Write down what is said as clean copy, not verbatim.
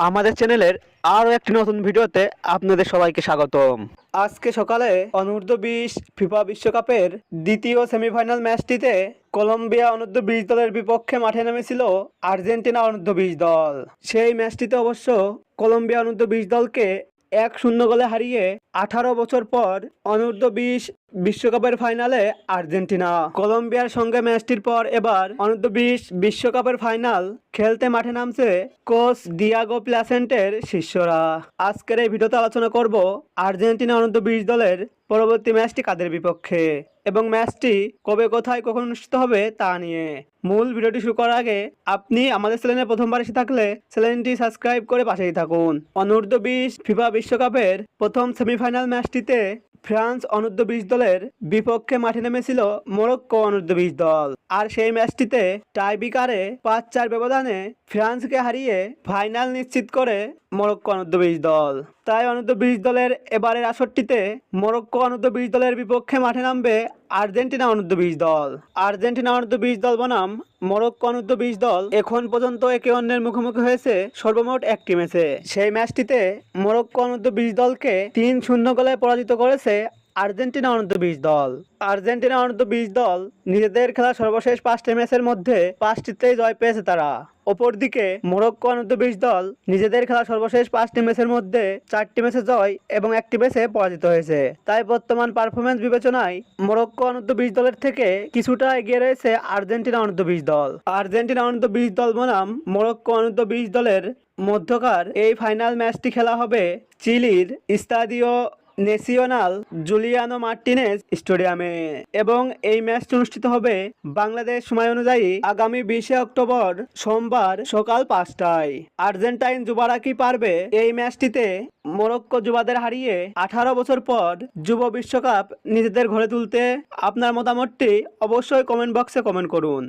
আমাদের চ্যানেলের আরও একটি নতুন ভিডিওতে আপনাদের সবাইকে স্বাগতম। আজকে সকালে অনূর্ধ্ব-20 ফিফা বিশ্বকাপের দ্বিতীয় সেমিফাইনাল ম্যাচটিতে কলম্বিয়া অনূর্ধ্ব-20 দলের বিপক্ষে মাঠে নেমেছিল আর্জেন্টিনা অনূর্ধ্ব-20 দল। সেই ম্যাচটিতে অবশ্য কলম্বিয়া অনূর্ধ্ব-20 দলকে 1-0 গোলে হারিয়ে 18 বছর পর অনূর্ধ্ব-20 বিশ্বকাপের ফাইনালে আর্জেন্টিনা। কলম্বিয়ার সঙ্গে ম্যাচটির পর এবার অনূর্ধ্ব-20 বিশ্বকাপের ফাইনাল খেলতে মাঠে নামছে কোচ ডিয়াগো প্লাসেন্টের শিষ্যরা। আজকের এই ভিডিওতে আলোচনা করব আর্জেন্টিনা অনূর্ধ্ব-20 দলের পরবর্তী ম্যাচটি কাদের বিপক্ষে এবং ম্যাচটি কবে কোথায় কখন অনুষ্ঠিত হবে তা নিয়ে। মূল ভিডিওটি শুরু করার আগে আপনি আমাদের চ্যানেলে প্রথমবার এসে থাকলে চ্যানেলটি সাবস্ক্রাইব করে পাশেই থাকুন। অনূর্ধ্ব-20 ফিফা বিশ্বকাপের প্রথম সেমিফাইনাল ম্যাচটিতে ফ্রান্স অনূর্ধ্ব-20 দলের বিপক্ষে মাঠে নেমেছিল মরক্কো অনূর্ধ্ব-20 দল। আর সেই ম্যাচটিতে টাইব্রেকারে 5-4 ব্যবধানে ফ্রান্সকে হারিয়ে ফাইনাল নিশ্চিত করে মরক্কো অনূর্ধ্ব-20 দল। তাই অনূর্ধ্ব-20 দলের এবারের আসরটিতে মরক্কো অনূর্ধ্ব-20 দলের বিপক্ষে মাঠে নামবে আর্জেন্টিনা অনূর্ধ্ব-20 দল। আর্জেন্টিনা অনূর্ধ্ব-20 দল বনাম মরক্কো অনূর্ধ্ব-20 দল এখন পর্যন্ত একে অন্যের মুখোমুখি হয়েছে সর্বমোট একটি ম্যাচে। সেই ম্যাচটিতে মরক্কো অনূর্ধ্ব-20 দলকে 3-0 গোলে পরাজিত করেছে আর্জেন্টিনা অনূর্ধ্ব-20 দল। আর্জেন্টিনা অনূর্ধ্ব-20 দল নিজেদের খেলা সর্বশেষ 5টি ম্যাচের মধ্যে 5টিতেই জয় পেয়েছে তারা। অপরদিকে মরক্কো অনূর্ধ্ব-20 দল নিজেদের খেলা সর্বশেষ 5টি ম্যাচের মধ্যে 4টি ম্যাচে জয় এবং 1টি ম্যাচে পরাজিত হয়েছে। তাই বর্তমান পারফরমেন্স বিবেচনায় মরক্কো অনূর্ধ্ব-20 দলের থেকে কিছুটা এগিয়ে রয়েছে আর্জেন্টিনা অনূর্ধ্ব-20 দল। আর্জেন্টিনা অনূর্ধ্ব-20 দল বনাম মরক্কো অনূর্ধ্ব-20 দলের মধ্যকার এই ফাইনাল ম্যাচটি খেলা হবে চিলির স্তাদিও নেসিওনাল জুলিয়ানো মার্টিনেজ স্টেডিয়ামে এবং এই ম্যাচটি অনুষ্ঠিত হবে বাংলাদেশ সময় অনুযায়ী আগামী 20 অক্টোবর সোমবার সকাল 5টায়। আর্জেন্টাইন যুবারা কি পারবে এই ম্যাচটিতে মরক্কো যুবাদের হারিয়ে 18 বছর পর যুব বিশ্বকাপ নিজেদের ঘরে তুলতে? আপনার মতামতটি অবশ্যই কমেন্ট বক্সে কমেন্ট করুন।